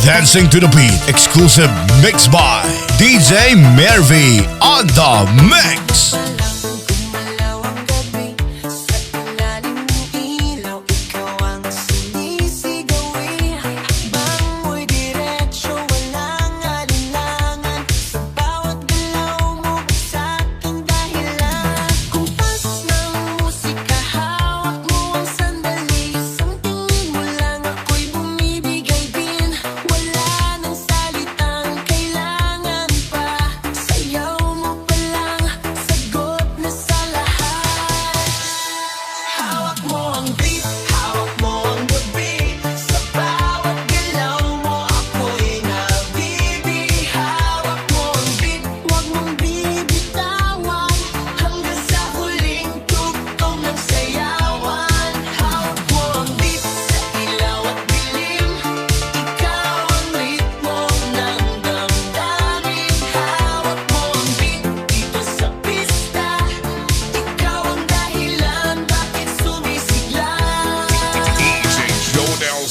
Dancing to the Beat exclusive mix by DJ Mervy on the mix.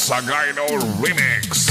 Sagayno Remix.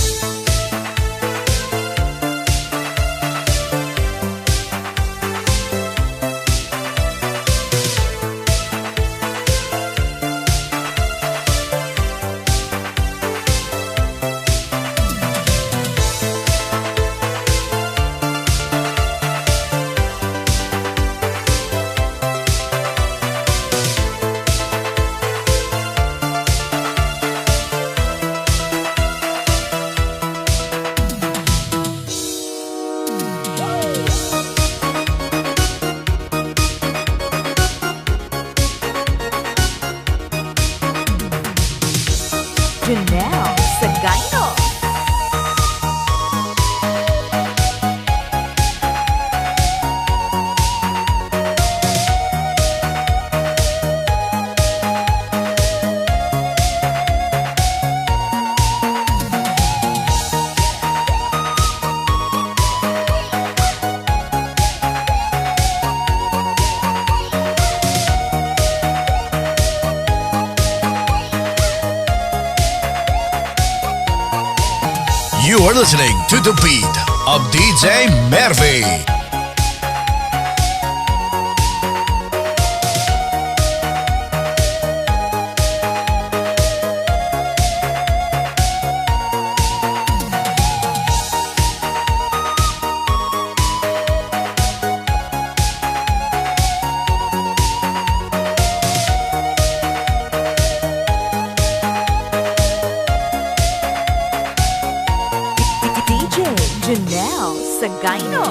Janelle Sagayno. You are listening to the beat of DJ Mervy. Janelle Sagayno.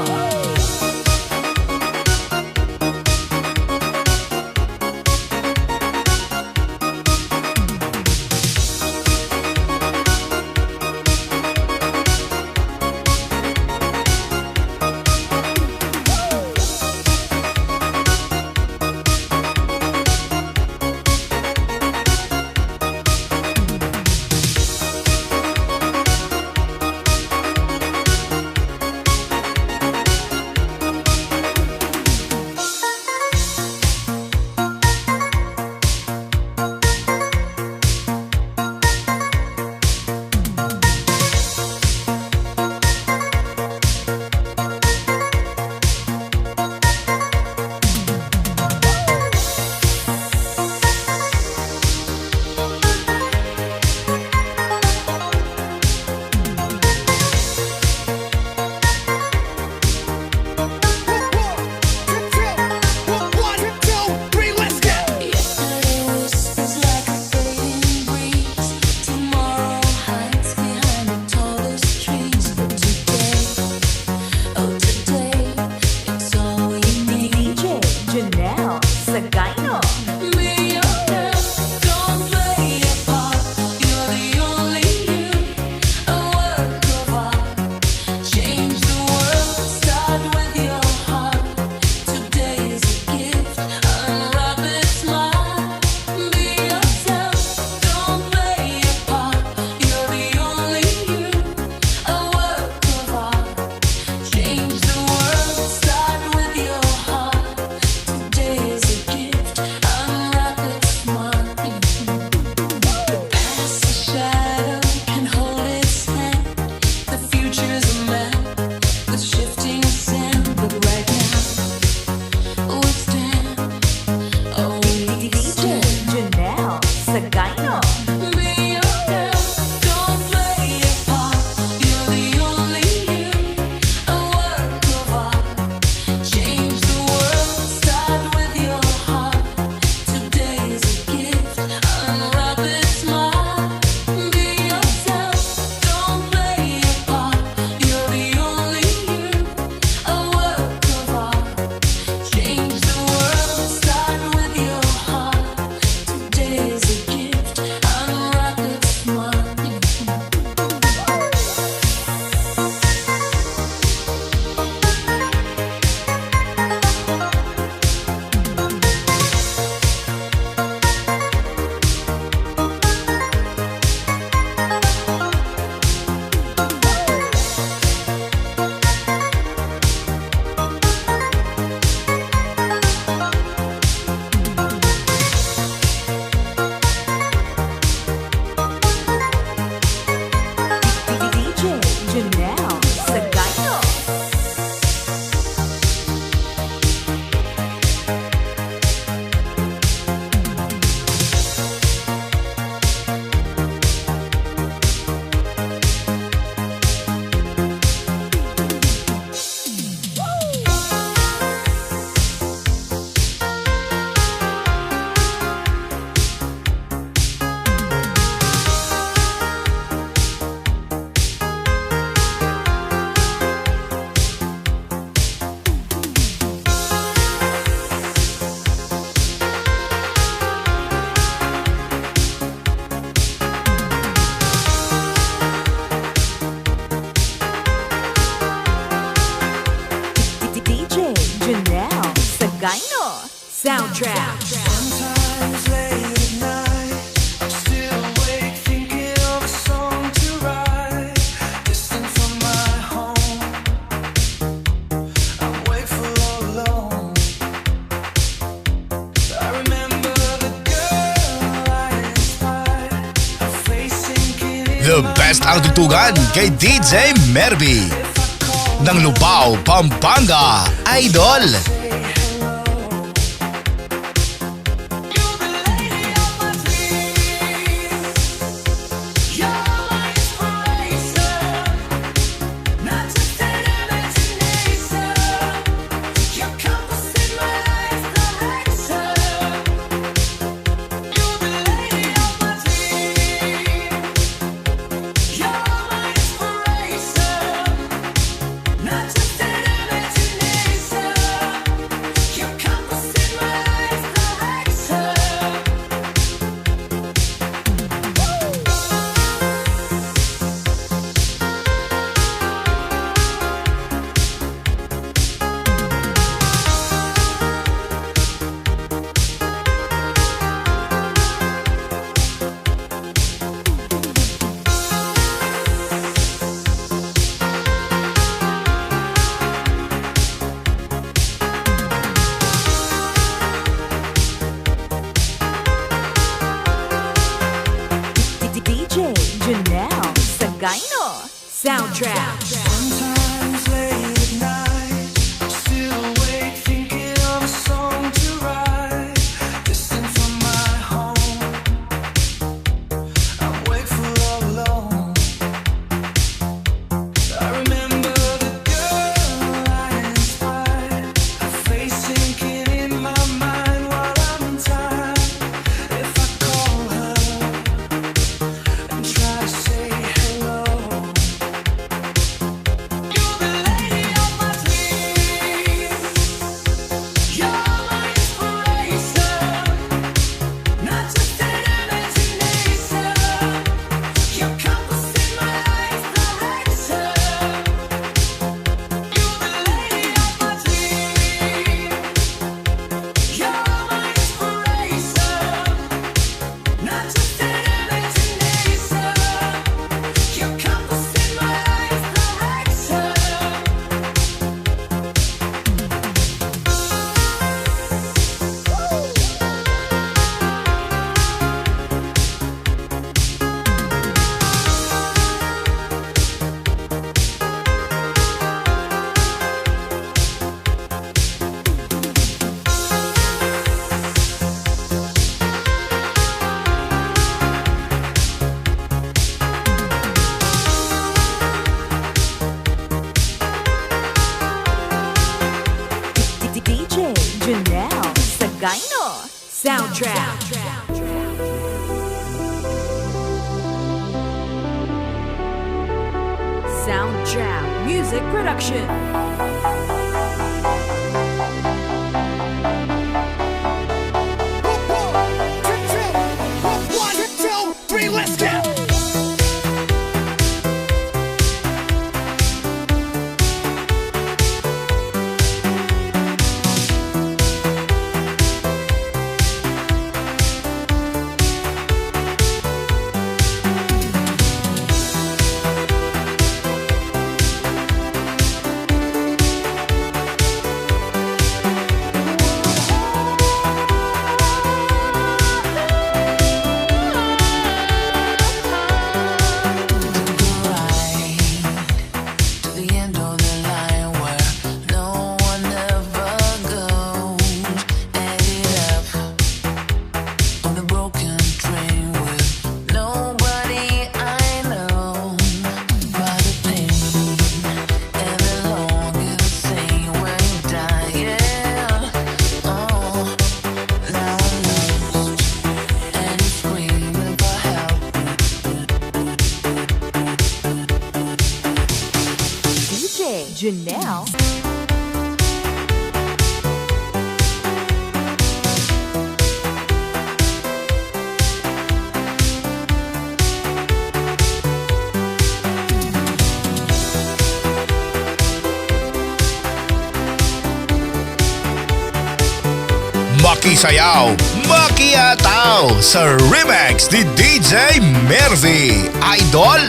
Sagayno Soundtrack. Sometimes late at night, I'm still awake thinking of a song to write. Distant from my home, I'm wakeful all alone. I remember the girl I inspired, her face sinking in The my best ang tutugan kay DJ Mervy ng Lubao, Pampanga, Idol. You're the lady of my dreams. You're my inspiration, not just an imagination. Your compass in my life's direction. You're the lady of my dreams. You're my inspiration, not just an imagination. Your compass in my life's direction. DJ Janelle Sagayno Soundtrack. Sometimes late at night, I'm still awake thinking of a song to write. Distant from my home, I'm wakeful all alone. I remember the girl I inspired, her face sinking in my mind while I'm in time. If I call her and try to say hello. You're the lady of my dreams. You're my inspiration, not just an imagination. Your compass in my life's direction. You're the lady of my dreams. You're my inspiration, not just an imagination. Your compass in my life's direction. DJ Janelle Sagayno Soundtrack. Soundtrack Music Production. Janelle. Makisayaw, makiyataw sa remix ni DJ Mervy Idol.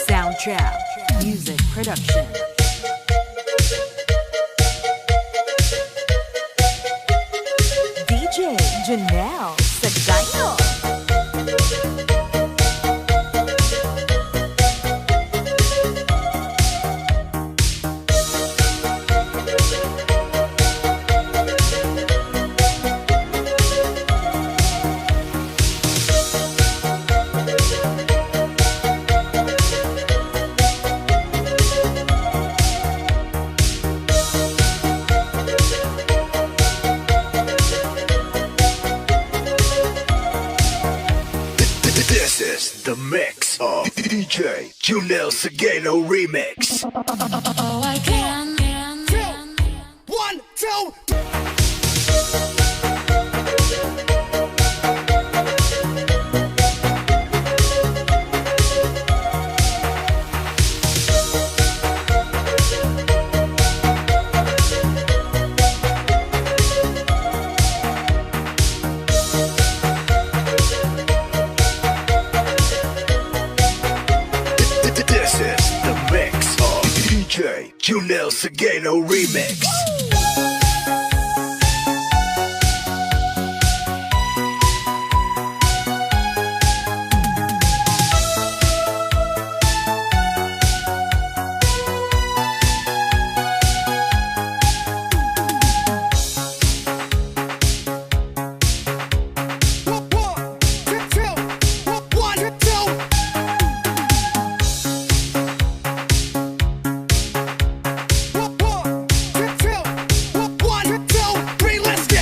Soundtrap Music Production. DJ Janelle Sagayno. This is the mix of DJ Junel Sagano remix. Oh, I can. One, two. This is the mix of DJ Junel Sagano remix.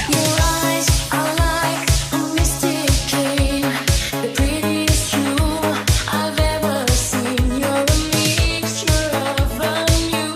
Your eyes are like a mystic game, the prettiest jewel I've ever seen. You're a mixture of and you.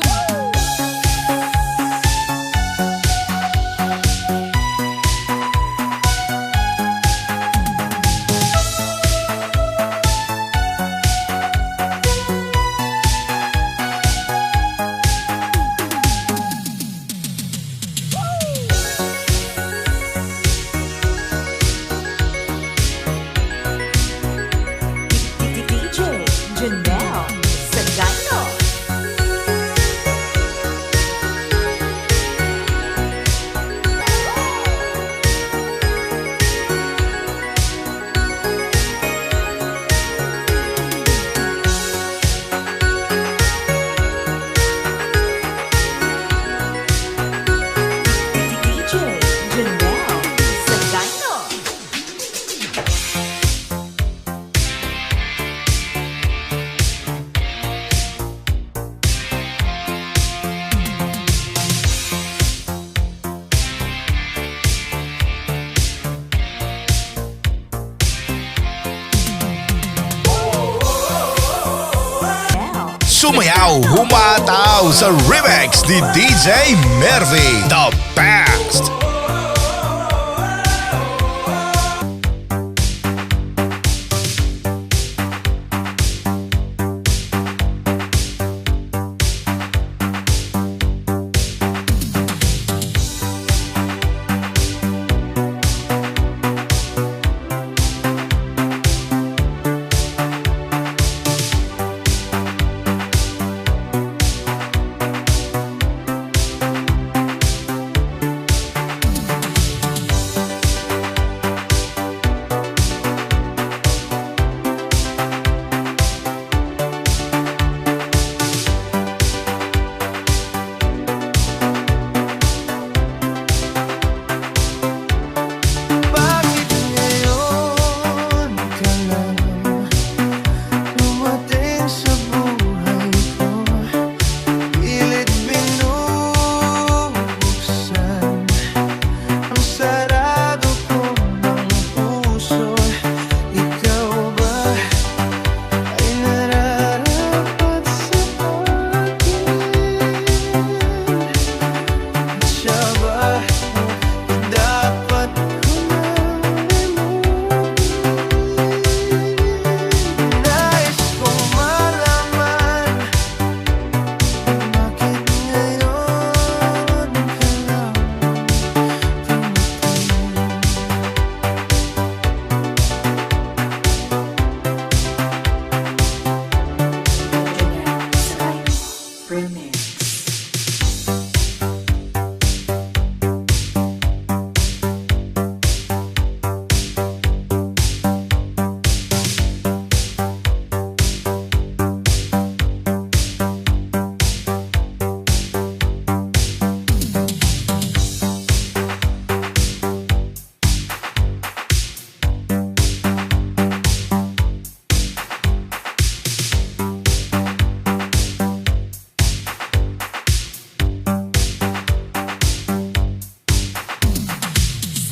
DJ Janelle Sagayno. DJ Janelle Sagayno. Now, Sumayaw, humataw sa remix ni DJ Mervy, the best.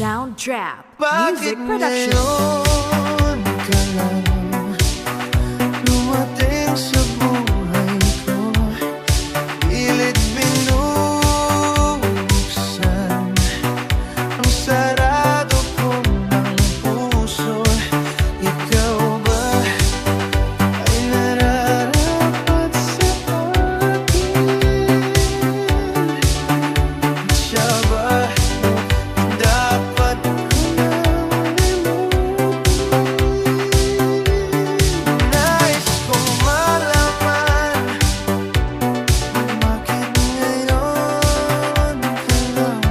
Sound Trap Bakit Music Production. ngayon ka lang dumating sa buhay ko? Pilit binubuksan ang sarado ko ng puso. Ikaw ba ay nararapat sa akin? Siya ba dapat ko nang nais kong malaman bakit ngayon ka lang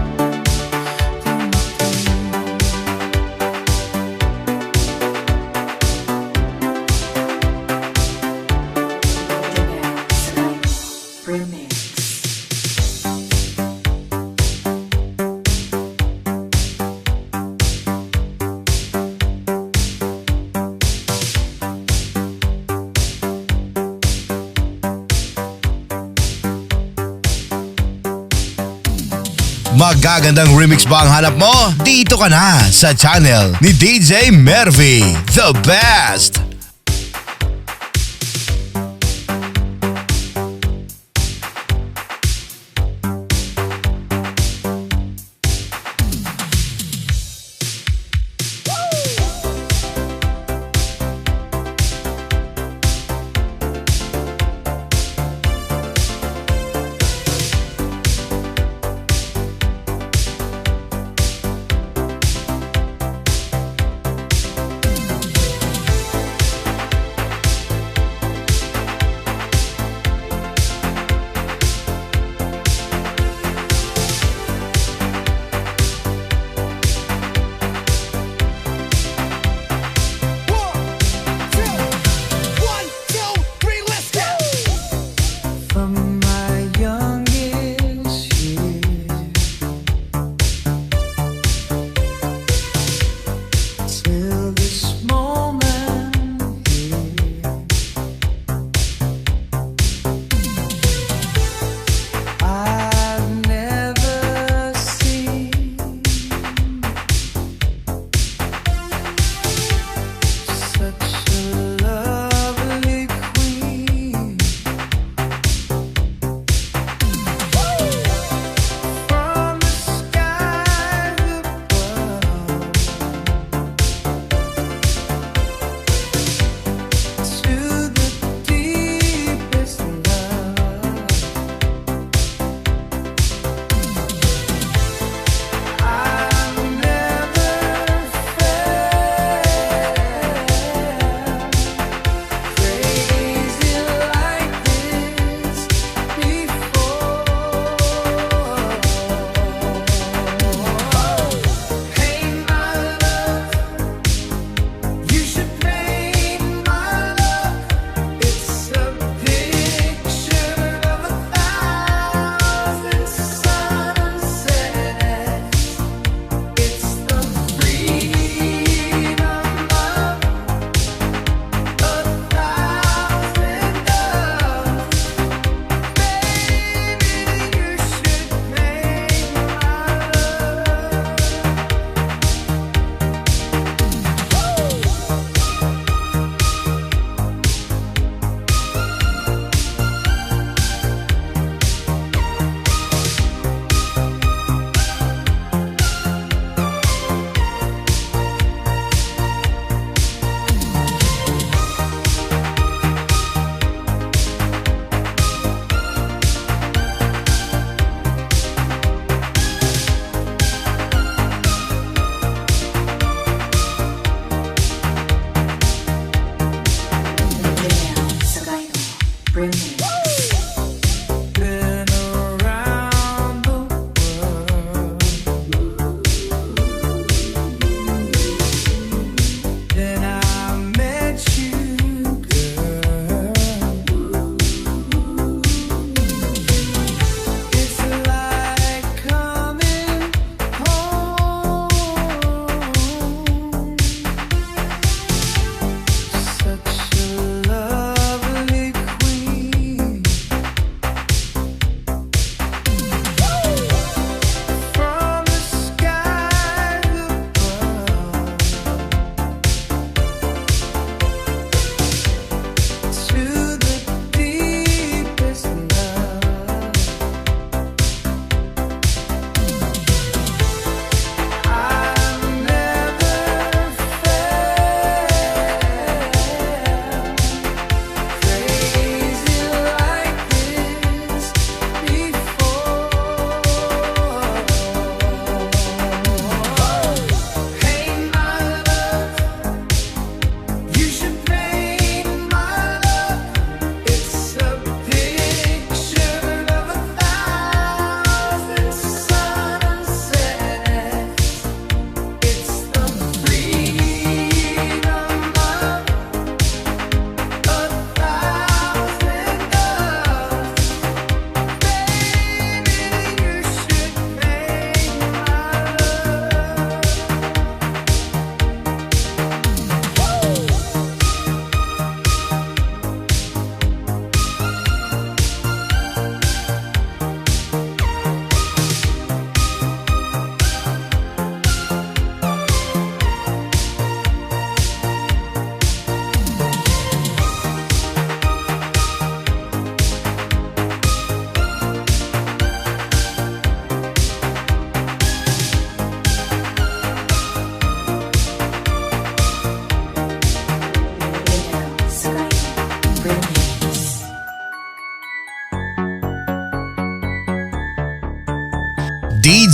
Remix. Magagandang remix ba ang hanap mo? Dito ka na sa channel ni DJ Mervy, the best!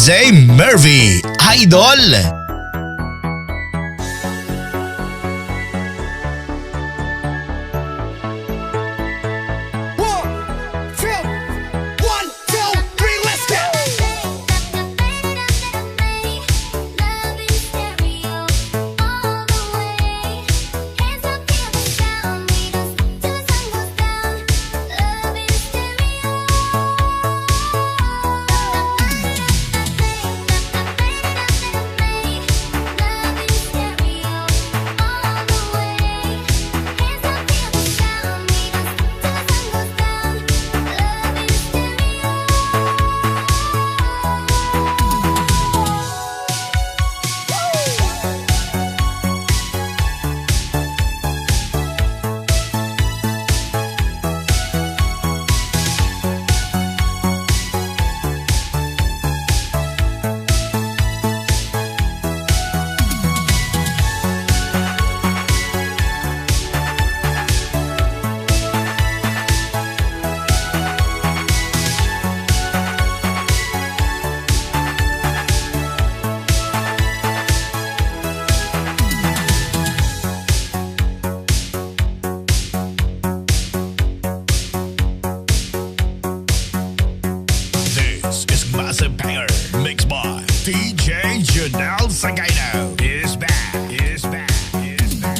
DJ Mervy, Idol. Massive banger mixed by DJ Janelle Sagayno is back, is back, is back.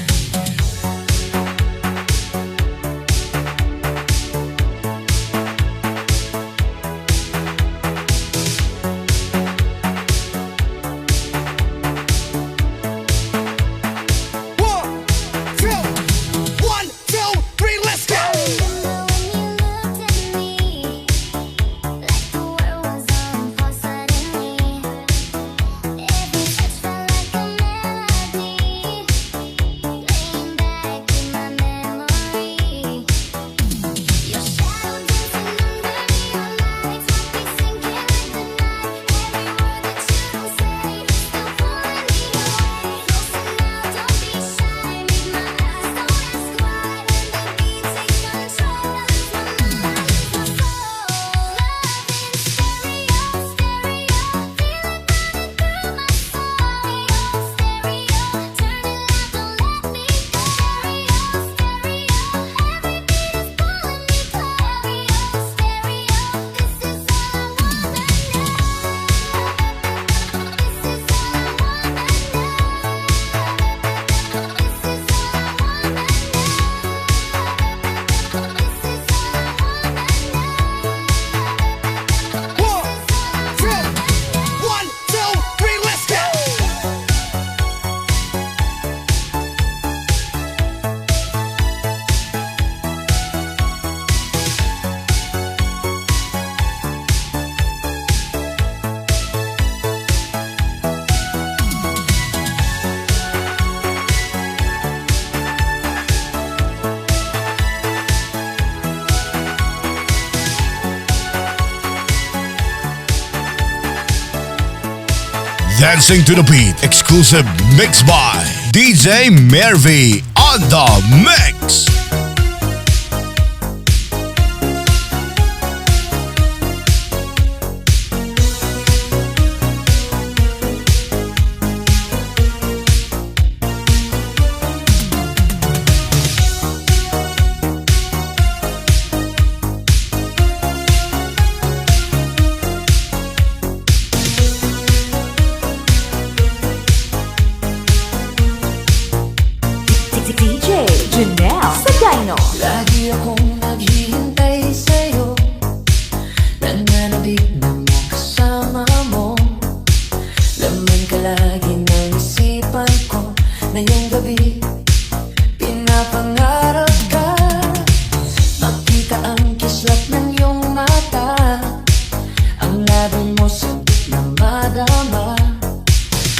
Dancing to the beat, exclusive mix by DJ Mervy on the mix. DJ Janelle Sagayno. Lagi akong naghihintay sa'yo, nananabik na makasama mo. Laman ka lagi ng isipan ko, ngayong gabi pinapangarap ka. Makita ang kislap ng iyong mata, ang labi mo sabik na madama.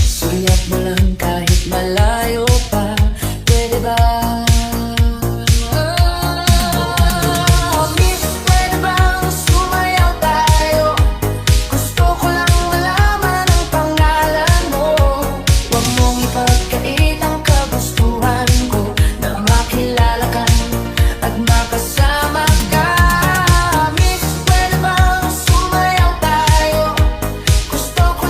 Sulyap mo lang kahit malayo pa, pwede ba? Miss, pwede bang sumayaw tayo? Gusto ko lang malaman ang pangalan mo. Huwag mong ipagkait ang kagustuhan ko, na makilala ka at makasama ka. Miss, pwede bang sumayaw tayo? Gusto ko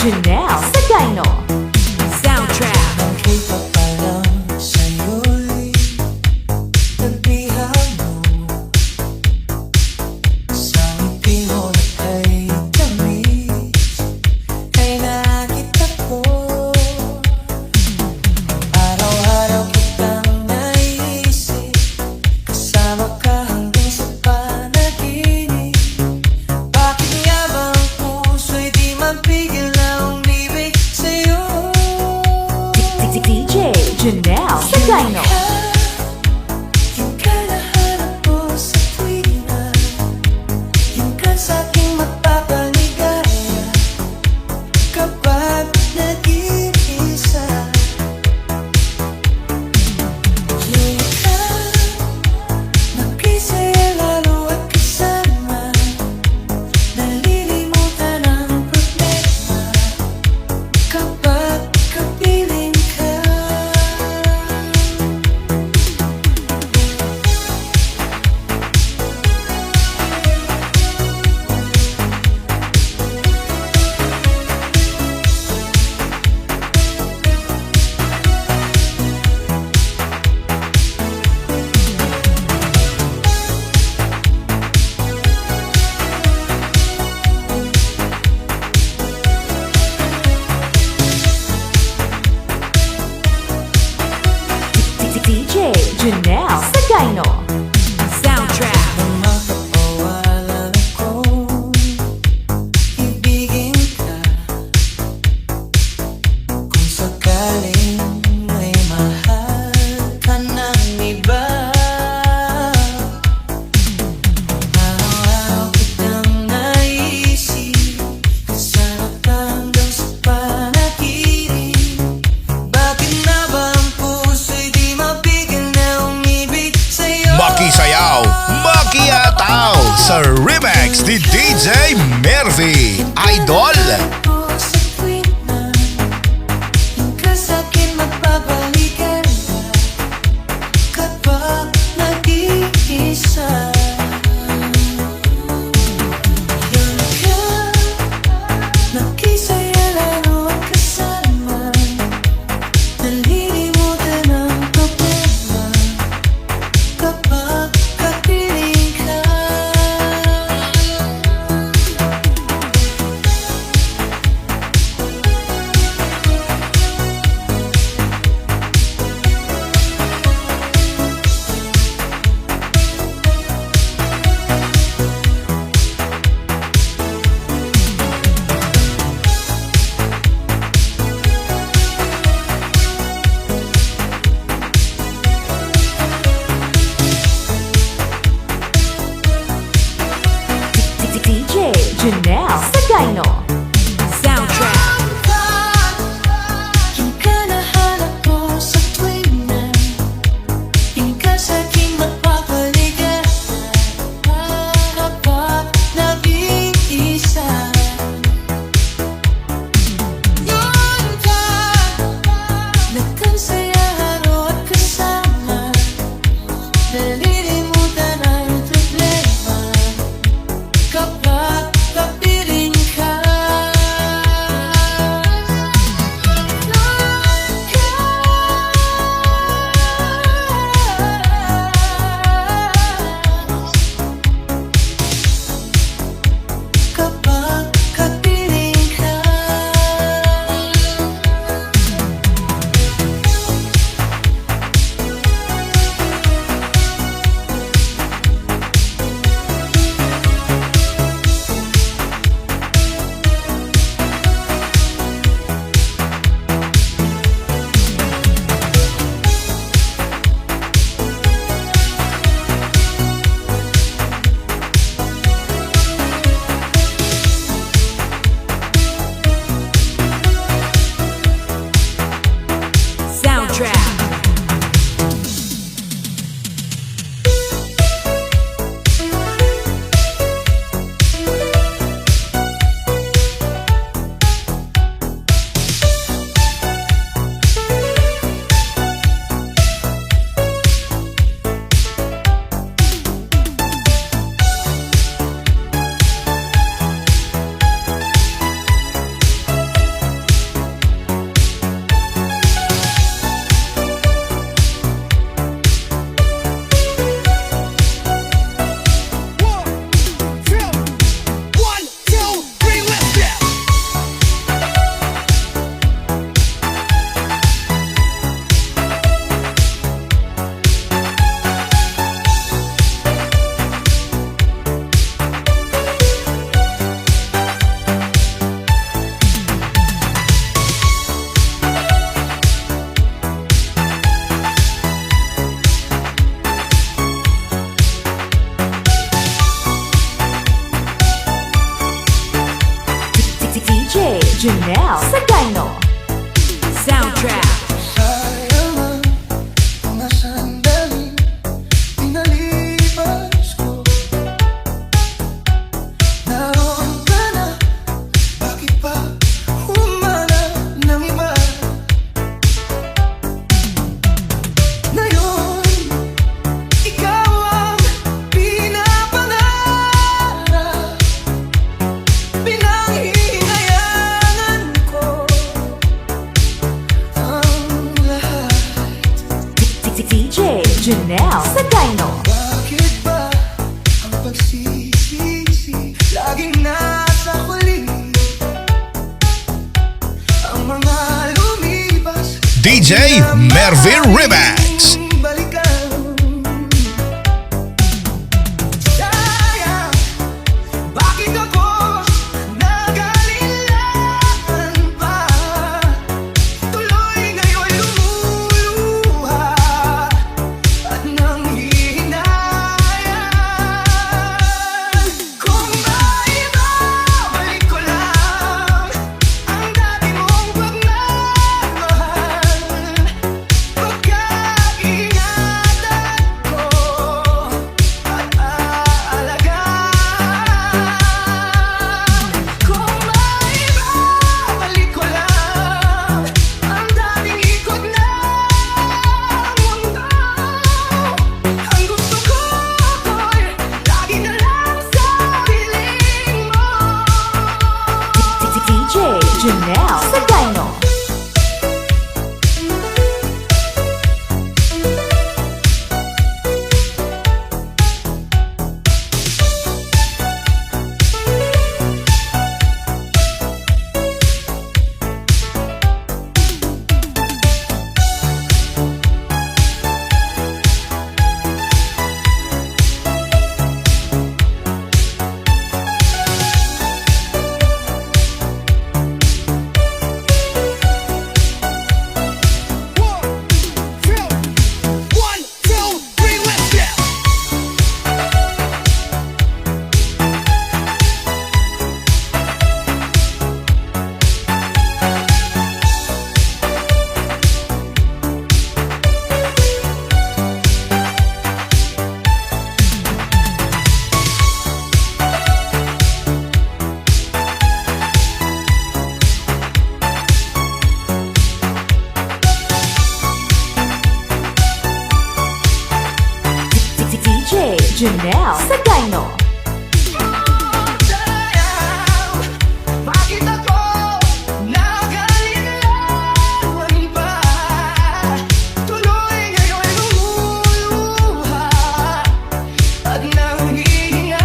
Janelle Sagayno. Soundtrack. Ako'y papalang sa'yo'y tabihan mo. Sa ngiti mo ay tamis, ay nakita ko. Araw-araw kitang naisip, kasama ka hanggang sa panaginip. Bakit nga ba ang puso'y di mapigil na umibig sa'yo? DJ Janelle Sagayno. Yung ka nahanap ko sa tuwing na, yung ka sa'king magpapaligaya kapag nag-iisa. Yung ka nakisaya lalo at kasama, nalilimutan ang problema kapag kapiling ka. DJ Janelle Sagayno. Soundtrack. Makapawalan akong ibigin ka, kung sakaling may mahal ka ng iba. Araw-araw kitang naisip, kasama ka hanggang sa panaginip. Bakit na ba ang puso'y di mapigil na umibig sa'yo? Makisayaw, makiyataw sa remix ni DJ Mervy Idol. Ako sa tuwing na, yung ka sa'kin magpapalikan na kapag nag-iisa. Yung ka nakisaya lalo at kasama, nalilimutan ang problema kapag kapiling ka. DJ Janelle Sagayno. Soundtrack. Yung ka nahanap ko sa tuwing na, yung ka sa'king magpapaligan kapag nag-iisa. Yung ka nagkansaya araw at kasama, nalilimutan ang problema kapag kapiling ka. Janelle Sagayno. Soundtrack. Sayang ang mga sandaling pinalipas ko. Naroon ka na, bakit pa humanap ng iba? Ngayon, ikaw ang pinapangarap, pinanghihinayangan ko ang lahat. DJ Janelle Sagayno. Bakit ba ang pagsisisi laging nasa huli? Ang mga lumipas DJ Mervin Remix. balikan. Sayang, bakit ako nag-alilangan pa? Tuloy ngayon lumuluha at nanghihinayang. Kung maibabalik ko lang ang dati mong pagmamahal, pagkaingatan ko at aalagaan. Kung maibabalik ko lang ang dating ikot ng mundo, ang gusto ko ko'y lagi na lang sa piling mo. DJ Janelle Sagayno. DJ Janelle Sagayno. Sayang, bakit ako nag-alilangan pa? Tuloy ngayon lumuluha at nanghihinayang.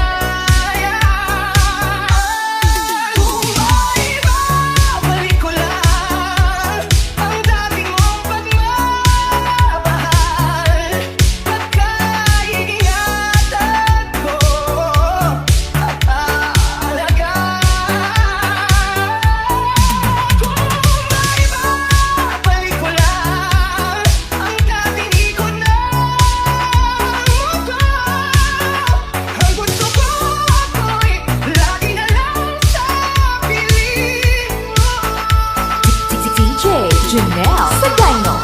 Kung maibabalik ko lang ang dati mong pagmamahal, pagkaingatan ko at aalagaan. Kung maibabalik ko lang ang dating ikot ng mundo, ang gusto ko ko'y lagi na lang sa piling mo. DJ Janelle Sagayno.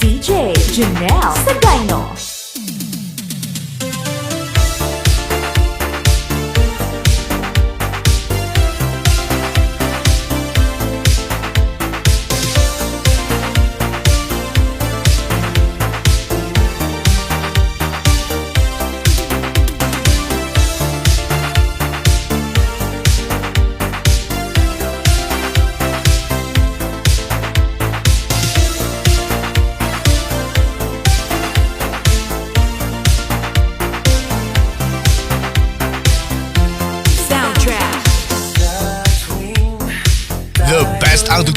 DJ Janelle Sagayno.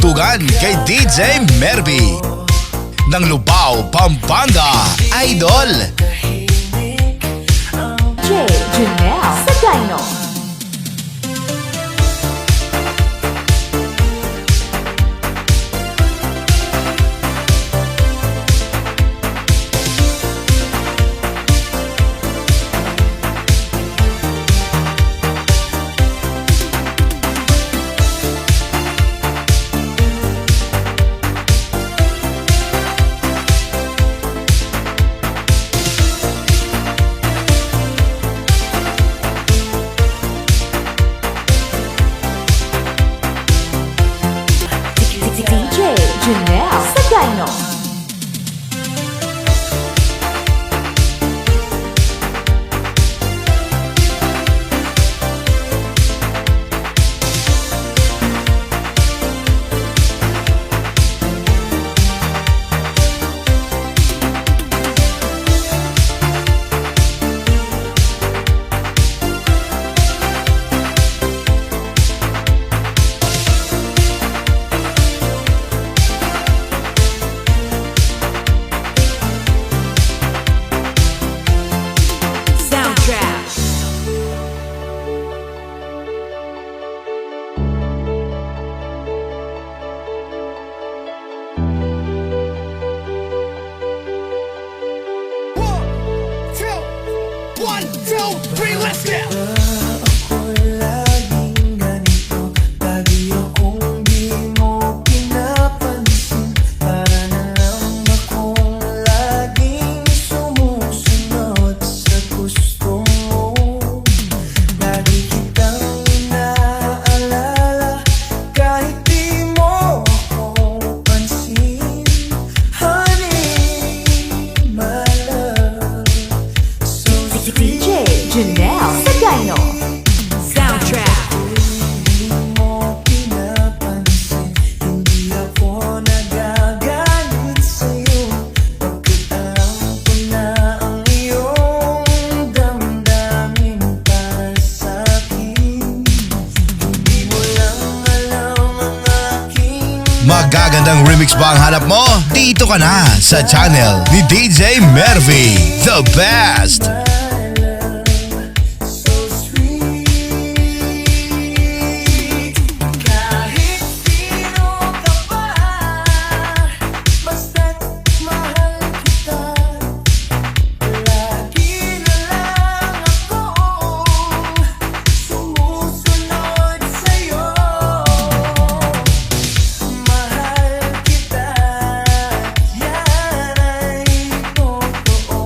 Kalusugan kay DJ Merby ng Lubao, Pampanga, Idol. DJ Janelle Sagayno. DJ Janelle Sagayno. One, two, three, let's go! Ako'y laging ganito, lagi akong di mo pinapansin. Para na lang akong laging sumusunod sa gusto mo. Lagi kitang inaalala, kahit di mo ako pansin. Honey, my love, so DJ Janelle Sagayno. Hindi mo pinapansin, hindi ako nagagalit sa'yo. Bakit alam ko na ang iyong damdamin para sa'kin. Hindi mo lang alam ang aking Magagandang remix ba ang hanap mo? Dito ka na sa channel ni DJ Mervy, the best! so sweet. Kahit sino ka pa, basta't mahal kita. Lagi na lang akong sumusunod sa'yo. Mahal kita, yan ay totoo.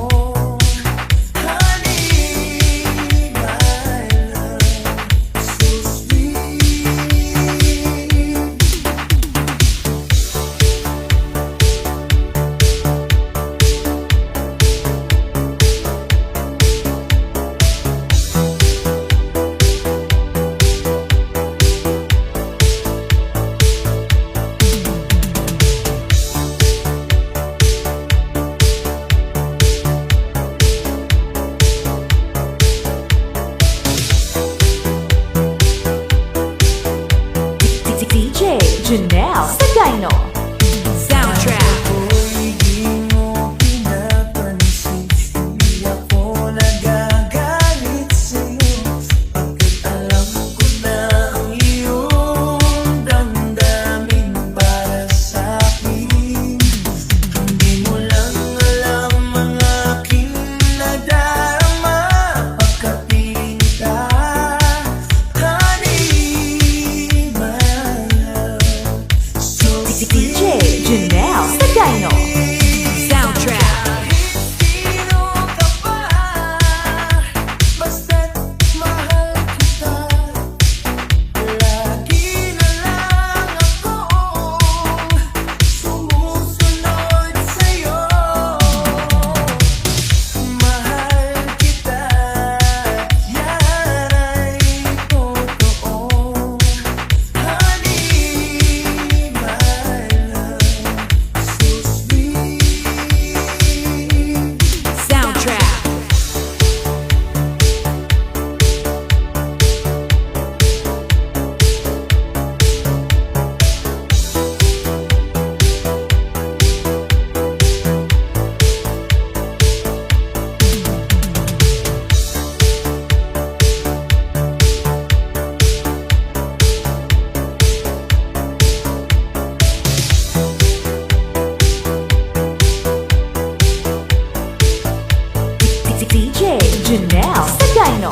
Janelle Sagayno.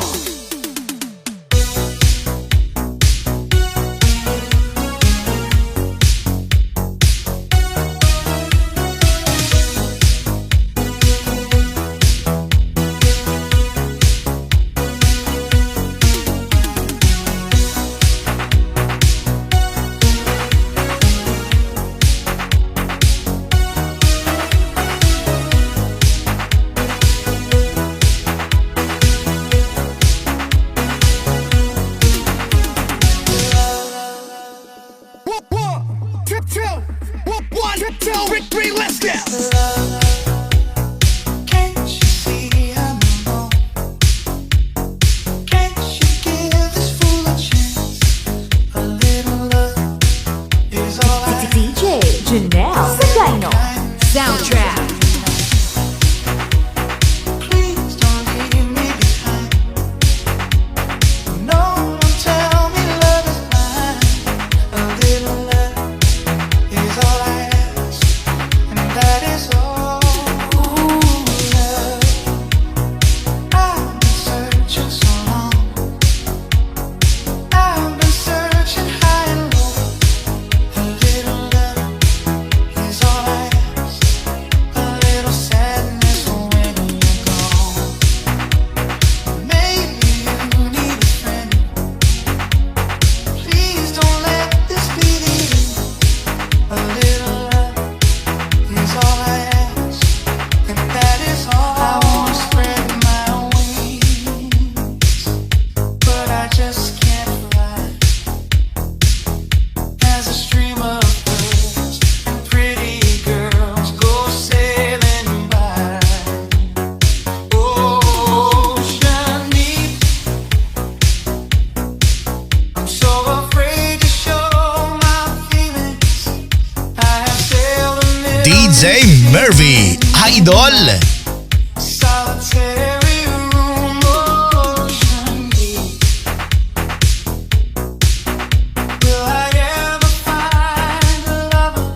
Let's go. Can't you see I'm alone? Can't you give this fool a chance? A little love is all I DJ Janelle Sagayno. Soundtrack. Please don't leave me behind. No, don't tell me love is blind. A little love is all I ask, and that is all. Ooh, love. I've been searching so long. I've been searching high and low. A little love is all I ask. A little sadness when you're gone. Maybe you need a friend. Please don't let this be the end. A little love is all I ask, and that is all. I wanna spread my wings, but I just can't fly. As a stream of birds and pretty girls go sailing by. Ocean deep, I'm so afraid to show my feelings. I have sailed a million DJ Murphy, Idol. solitary room, ocean deep. Will I ever find a lover?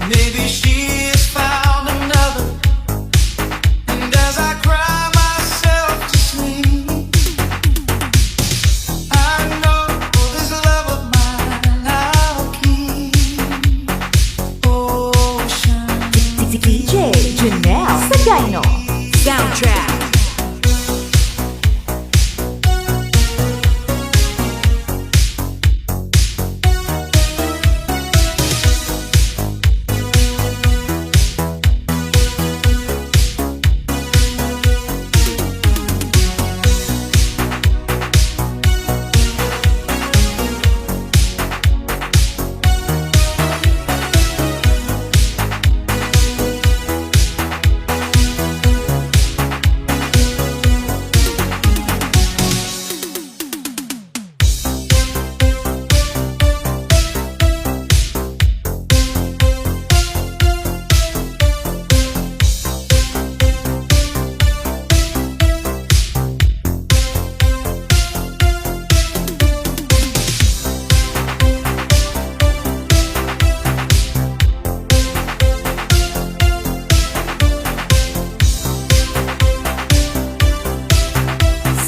Maybe she has found another. And as I cry myself to sleep, I know this love of mine I'll keep. Ocean DJ Janelle Sagayno. soundtrack.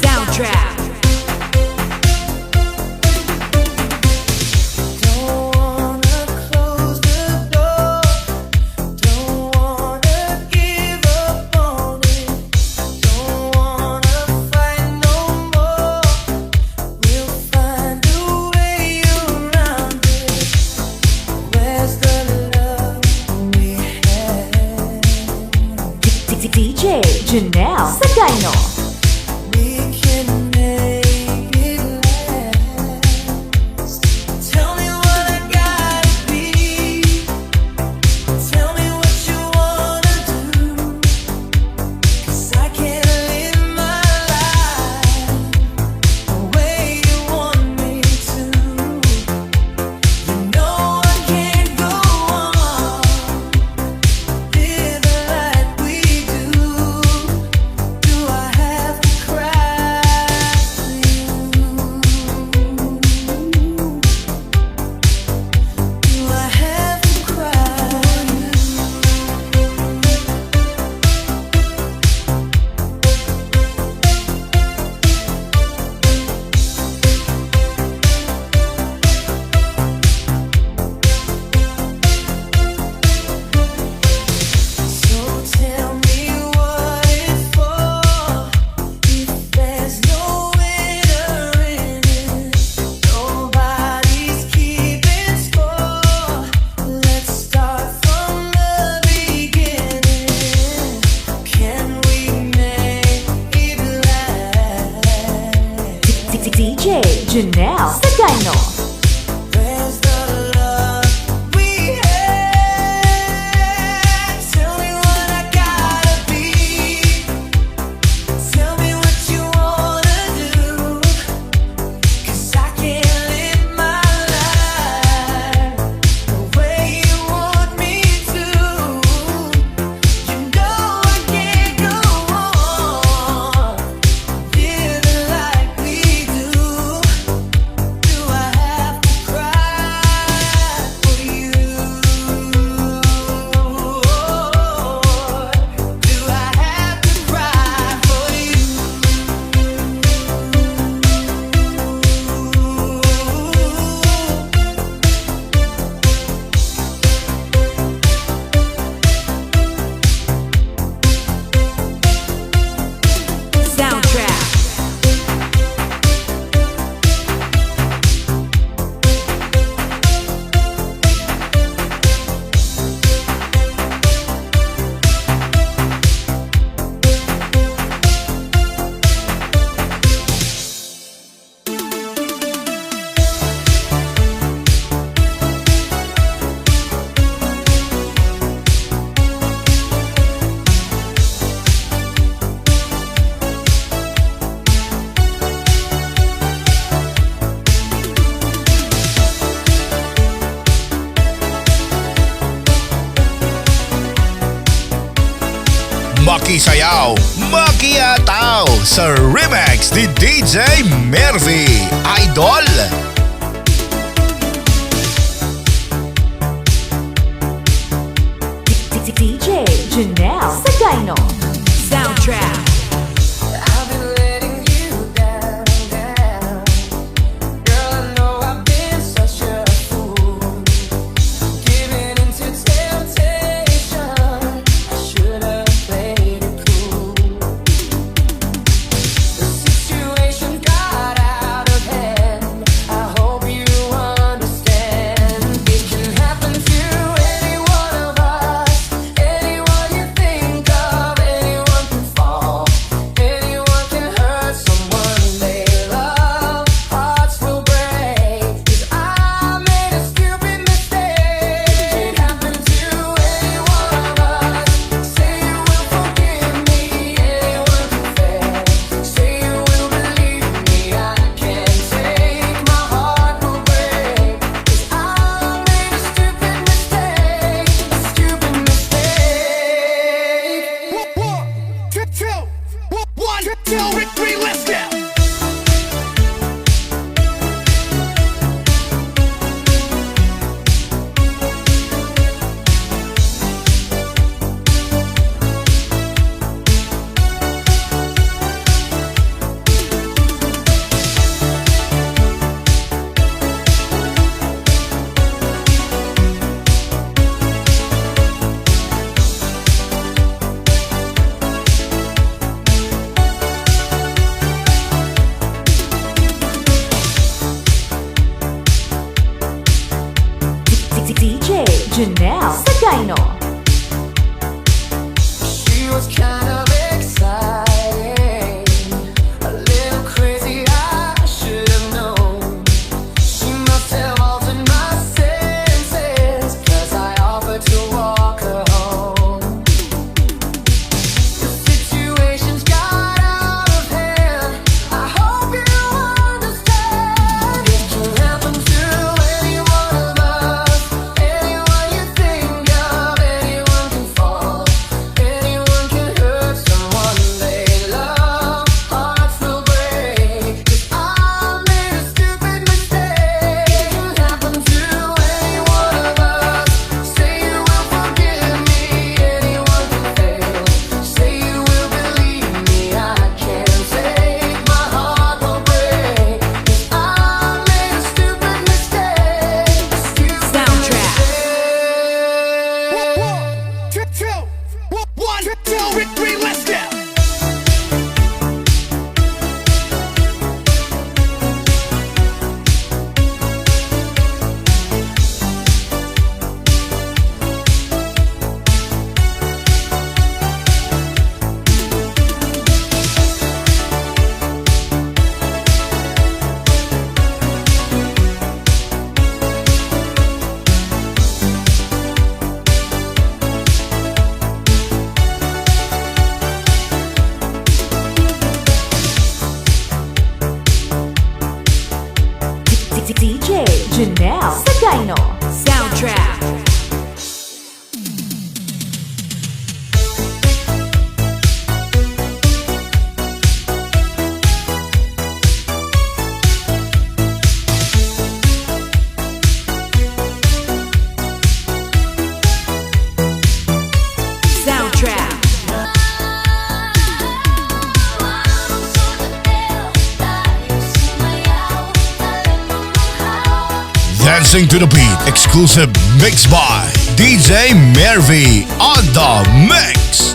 Soundtrack. Don't wanna close the door. Don't wanna give up on it. Don't wanna fight no more. We'll find a way around it. Where's the love we had? DJ Janelle Sagayno. We can make it last. Tell me what I gotta be. Tell me what you wanna do. 'Cause I can't live my life the way you want me to. You know I can't go on living like we do. Do I have Janelle Sagayno. Where's the love we had? Tell me what I gotta be. Tell me what you wanna do. 'Cause I can't live my life the way you want me to. You know I can't go on living like we do. Do I have to cry for you? Do I have to cry for you? Soundtrack. Makisayaw, makiyataw sa remix ni DJ Mervy Idol. DJ Janelle Sagayno. Soundtrack. I've been letting you down, down. Girl, I know I've been such a fool. Giving into temptation, I should have played it cool. The situation got out of hand. I hope you understand. It can happen to any one of us. Anyone you think of, anyone can fall. Anyone can hurt someone they love. Hearts will break, 'cause I made a stupid mistake. It can happen to any one of us. Say you will forgive me, anyone can fail. Say you will believe me, I can't take. My heart will break, 'cause I made a stupid mistake. A stupid mistake. One, two, three, let's go. DJ Janelle Sagayno. She was kind of exciting, a little crazy, I should have known. She must have altered my senses, 'cause I offered to walk her home. The situation's got out of hand, I hope you understand. It can happen to any one of us. Anyone you think of, anyone can fall. Anyone can hurt someone they love. Hearts will break, 'cause I made a stupid mistake. It can happen to any one of us. Say you will forgive me, anyone can fail. Say you will believe me, I can't take. My heart will break, 'cause I made a stupid mistake. A stupid Soundtrack. One, two, three, let's go. Dancing to the beat, exclusive mix by DJ Mervy on the mix.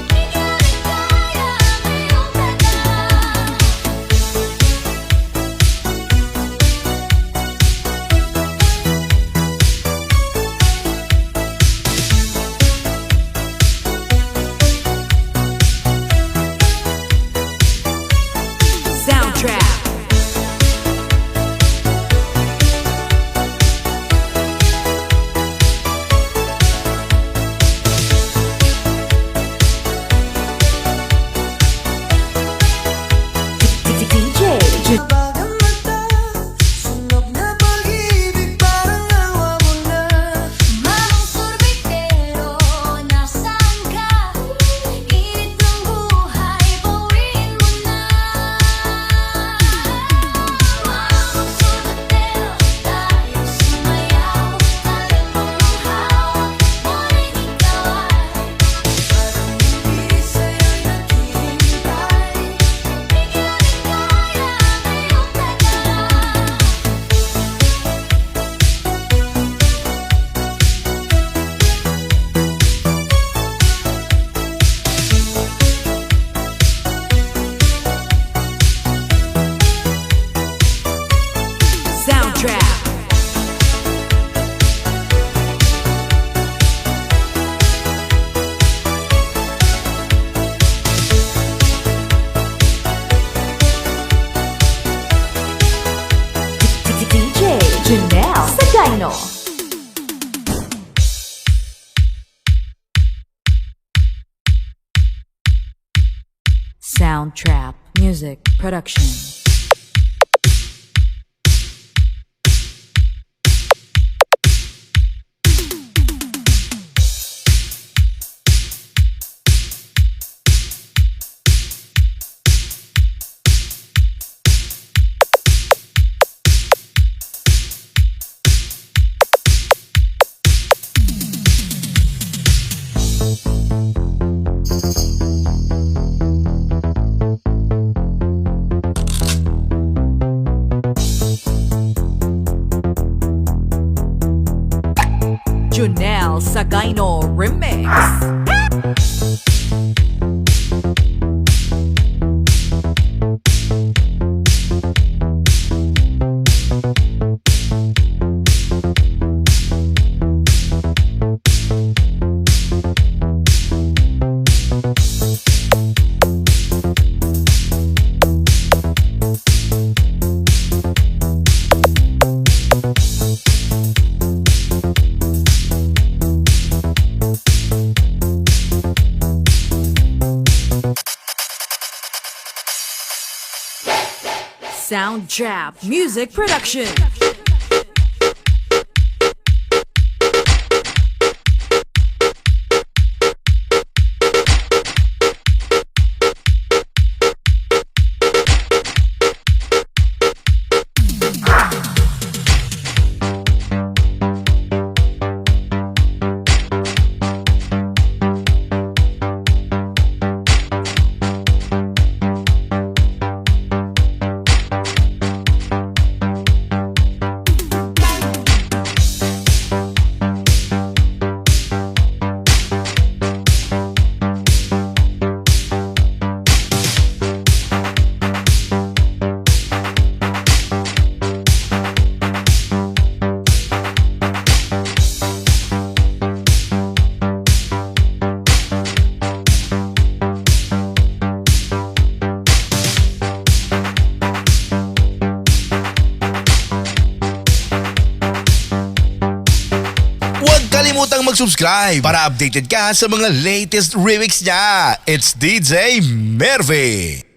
Soundtrack. DJ Bagang mata, sunog na pag-ibig, parang awa mo na. Mamang sorbitero, nasaan ka? Init ng buhay, bawiin mo na. Mamang sorbitero, tayo sumayaw. Alam mo ang hawak, ngunit ikaw ay parang hindi sa'yo'y naghihintay. Di ka rin kaya ngayong taga. Soundtrack. DJ Janelle Sagayno. Soundtrap Music Production. Janelle Sagayno Remix. Soundtrap Music Production. Kalimutang mag-subscribe para updated ka sa mga latest remix niya. It's DJ Mervy.